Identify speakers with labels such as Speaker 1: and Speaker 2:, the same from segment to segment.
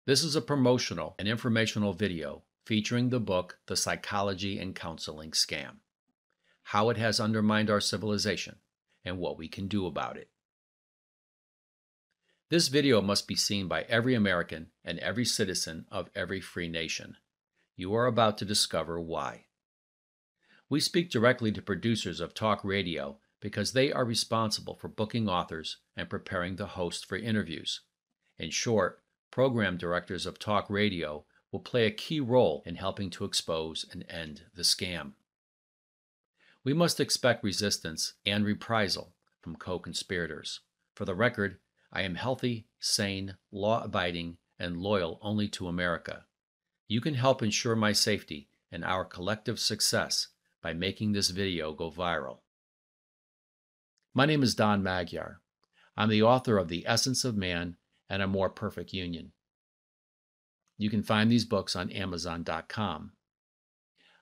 Speaker 1: This is a promotional and informational video featuring the book The Psychology and Counseling Scam: How It Has Undermined Our Civilization and What We Can Do About It. This video must be seen by every American and every citizen of every free nation. You are about to discover why. We speak directly to producers of talk radio because they are responsible for booking authors and preparing the host for interviews. In short, program directors of talk radio will play a key role in helping to expose and end the scam. We must expect resistance and reprisal from co-conspirators. For the record, I am healthy, sane, law-abiding, and loyal only to America. You can help ensure my safety and our collective success by making this video go viral. My name is Don Magyar. I'm the author of The Essence of Man and A More Perfect Union. You can find these books on Amazon.com.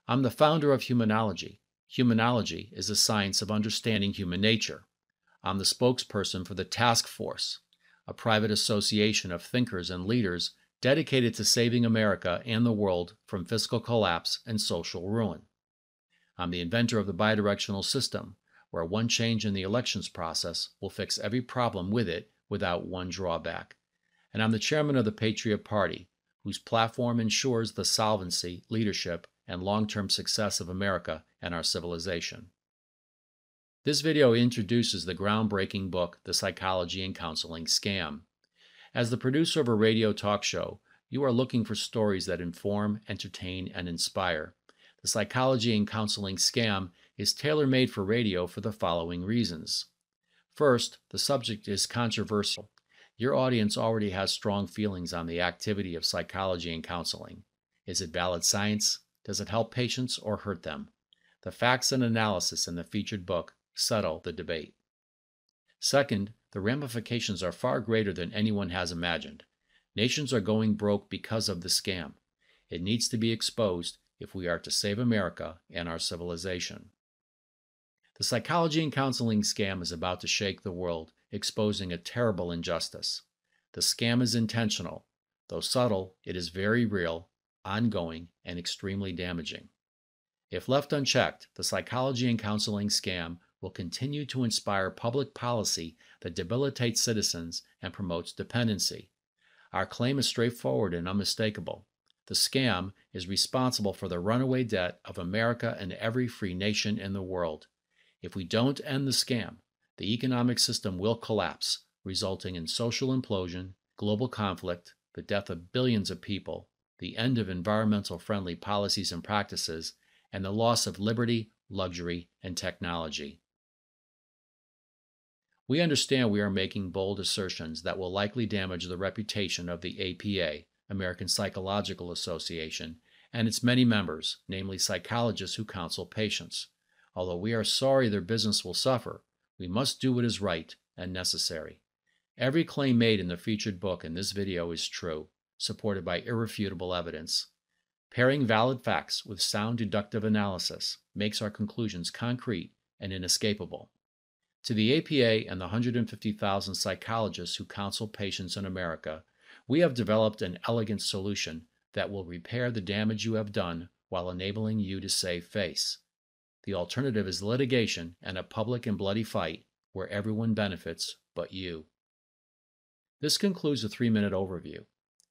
Speaker 1: I'm the founder of Humanology. Humanology is the science of understanding human nature. I'm the spokesperson for the Task Force, a private association of thinkers and leaders dedicated to saving America and the world from fiscal collapse and social ruin. I'm the inventor of the bidirectional system, where one change in the elections process will fix every problem with it without one drawback. And I'm the chairman of the Patriot Party, whose platform ensures the solvency, leadership, and long-term success of America and our civilization. This video introduces the groundbreaking book, The Psychology and Counseling Scam. As the producer of a radio talk show, you are looking for stories that inform, entertain, and inspire. The Psychology and Counseling Scam is tailor-made for radio for the following reasons. First, the subject is controversial. Your audience already has strong feelings on the activity of psychology and counseling. Is it valid science? Does it help patients or hurt them? The facts and analysis in the featured book settle the debate. Second, the ramifications are far greater than anyone has imagined. Nations are going broke because of the scam. It needs to be exposed if we are to save America and our civilization. The Psychology and Counseling Scam is about to shake the world, exposing a terrible injustice. The scam is intentional. Though subtle, it is very real, ongoing, and extremely damaging. If left unchecked, the Psychology and Counseling Scam will continue to inspire public policy that debilitates citizens and promotes dependency. Our claim is straightforward and unmistakable. The scam is responsible for the runaway debt of America and every free nation in the world. If we don't end the scam, the economic system will collapse, resulting in social implosion, global conflict, the death of billions of people, the end of environmental-friendly policies and practices, and the loss of liberty, luxury, and technology. We understand we are making bold assertions that will likely damage the reputation of the APA, American Psychological Association, and its many members, namely psychologists who counsel patients. Although we are sorry their business will suffer, we must do what is right and necessary. Every claim made in the featured book in this video is true, supported by irrefutable evidence. Pairing valid facts with sound deductive analysis makes our conclusions concrete and inescapable. To the APA and the 150,000 psychologists who counsel patients in America, we have developed an elegant solution that will repair the damage you have done while enabling you to save face. The alternative is litigation and a public and bloody fight where everyone benefits but you. This concludes the 3-minute overview.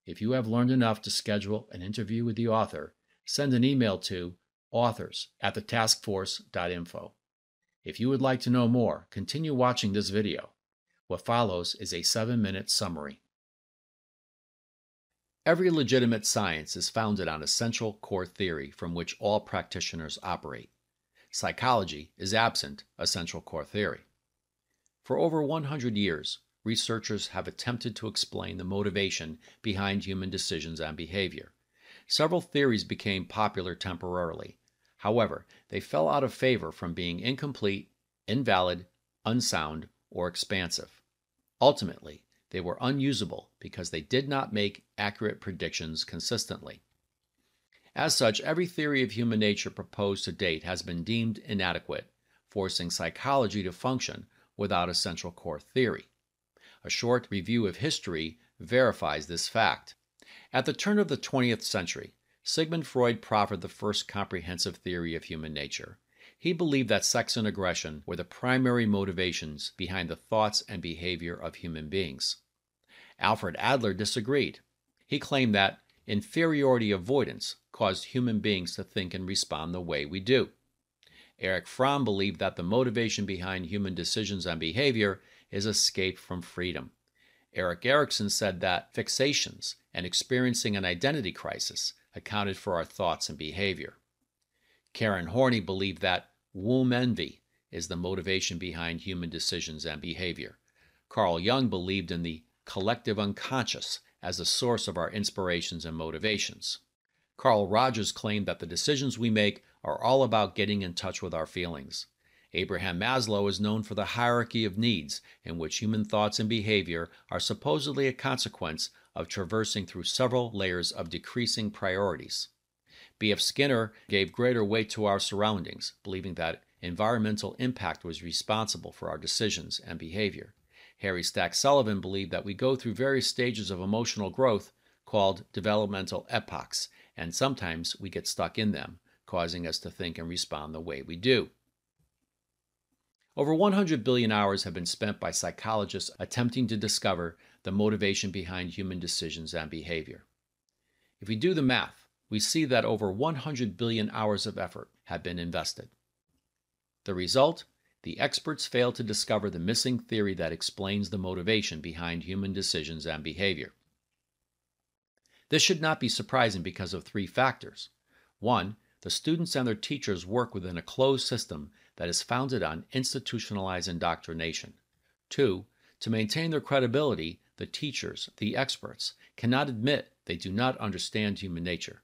Speaker 1: If you have learned enough to schedule an interview with the author, send an email to authors@thetaskforce.info. If you would like to know more, continue watching this video. What follows is a 7-minute summary. Every legitimate science is founded on a central core theory from which all practitioners operate. Psychology is absent a central core theory. For over 100 years, researchers have attempted to explain the motivation behind human decisions and behavior. Several theories became popular temporarily. However, they fell out of favor from being incomplete, invalid, unsound, or expansive. Ultimately, they were unusable because they did not make accurate predictions consistently. As such, every theory of human nature proposed to date has been deemed inadequate, forcing psychology to function without a central core theory. A short review of history verifies this fact. At the turn of the 20th century, Sigmund Freud proffered the first comprehensive theory of human nature. He believed that sex and aggression were the primary motivations behind the thoughts and behavior of human beings. Alfred Adler disagreed. He claimed that inferiority avoidance caused human beings to think and respond the way we do. Erich Fromm believed that the motivation behind human decisions and behavior is escape from freedom. Erik Erikson said that fixations and experiencing an identity crisis accounted for our thoughts and behavior. Karen Horney believed that womb envy is the motivation behind human decisions and behavior. Carl Jung believed in the collective unconscious as the source of our inspirations and motivations. Carl Rogers claimed that the decisions we make are all about getting in touch with our feelings. Abraham Maslow is known for the hierarchy of needs, in which human thoughts and behavior are supposedly a consequence of traversing through several layers of decreasing priorities. B.F. Skinner gave greater weight to our surroundings, believing that environmental impact was responsible for our decisions and behavior. Harry Stack Sullivan believed that we go through various stages of emotional growth called developmental epochs, and sometimes we get stuck in them, causing us to think and respond the way we do. Over 100 billion hours have been spent by psychologists attempting to discover the motivation behind human decisions and behavior. If we do the math, we see that over 100 billion hours of effort have been invested. The result? The experts fail to discover the missing theory that explains the motivation behind human decisions and behavior. This should not be surprising because of three factors. One, the students and their teachers work within a closed system that is founded on institutionalized indoctrination. Two, to maintain their credibility, the teachers, the experts, cannot admit they do not understand human nature.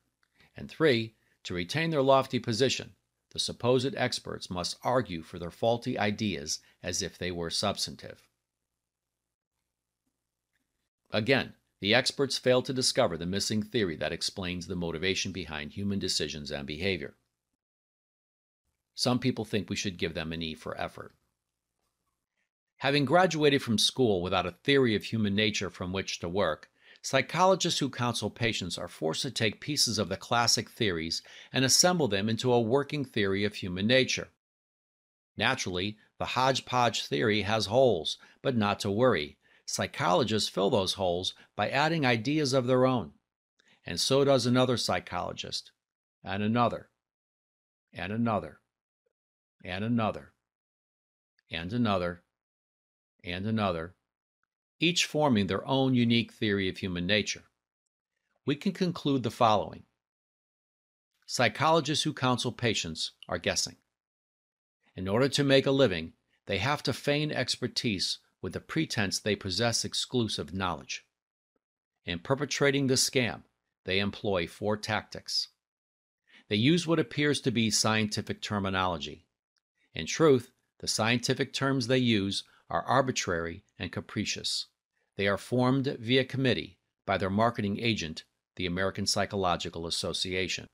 Speaker 1: And three, to retain their lofty position, the supposed experts must argue for their faulty ideas as if they were substantive. Again, the experts fail to discover the missing theory that explains the motivation behind human decisions and behavior. Some people think we should give them an E for effort. Having graduated from school without a theory of human nature from which to work, psychologists who counsel patients are forced to take pieces of the classic theories and assemble them into a working theory of human nature. Naturally, the hodgepodge theory has holes, but not to worry. Psychologists fill those holes by adding ideas of their own. And so does another psychologist, and another, and another, and another, and another, and another, each forming their own unique theory of human nature. We can conclude the following. Psychologists who counsel patients are guessing. In order to make a living, they have to feign expertise with the pretense they possess exclusive knowledge. In perpetrating this scam, they employ four tactics. They use what appears to be scientific terminology. In truth, the scientific terms they use are arbitrary and capricious. They are formed via committee by their marketing agent, the American Psychological Association.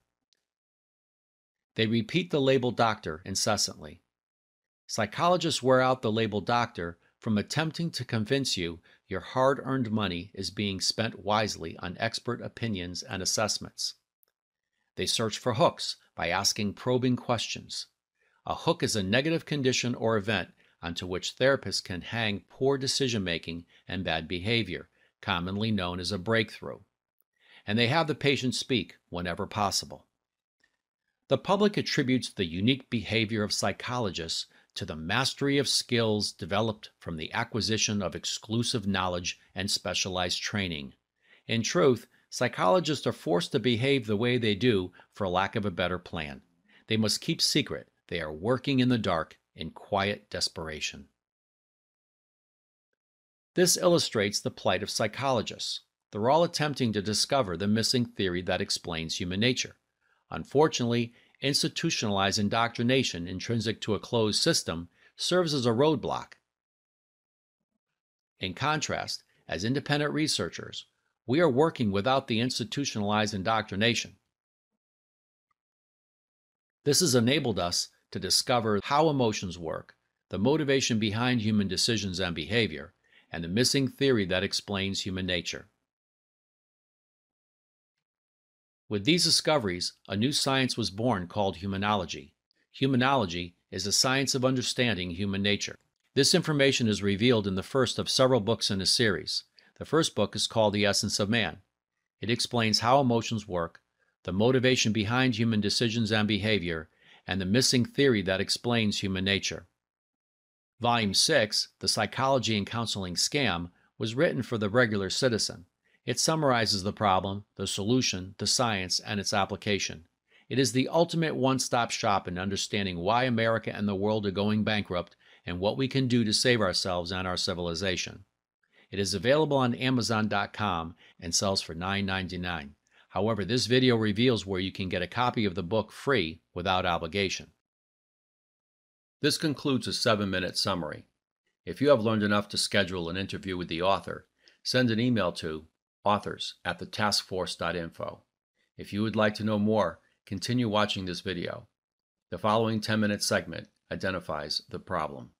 Speaker 1: They repeat the label doctor incessantly. Psychologists wear out the label doctor from attempting to convince you your hard-earned money is being spent wisely on expert opinions and assessments. They search for hooks by asking probing questions. A hook is a negative condition or event onto which therapists can hang poor decision-making and bad behavior, commonly known as a breakthrough. And they have the patient speak whenever possible. The public attributes the unique behavior of psychologists to the mastery of skills developed from the acquisition of exclusive knowledge and specialized training. In truth, psychologists are forced to behave the way they do for lack of a better plan. They must keep secret. They are working in the dark in quiet desperation. This illustrates the plight of psychologists. They're all attempting to discover the missing theory that explains human nature. Unfortunately, institutionalized indoctrination intrinsic to a closed system serves as a roadblock. In contrast, as independent researchers, we are working without the institutionalized indoctrination. This has enabled us to discover how emotions work, the motivation behind human decisions and behavior, and the missing theory that explains human nature. With these discoveries, a new science was born called humanology. Humanology is the science of understanding human nature. This information is revealed in the first of several books in the series. The first book is called The Essence of Man. It explains how emotions work, the motivation behind human decisions and behavior, and the missing theory that explains human nature. Volume 6, The Psychology and Counseling Scam, was written for the regular citizen. It summarizes the problem, the solution, the science, and its application. It is the ultimate one-stop shop in understanding why America and the world are going bankrupt and what we can do to save ourselves and our civilization. It is available on Amazon.com and sells for $9.99. However, this video reveals where you can get a copy of the book free without obligation. This concludes a 7-minute summary. If you have learned enough to schedule an interview with the author, send an email to authors@thetaskforce.info. If you would like to know more, continue watching this video. The following 10-minute segment identifies the problem.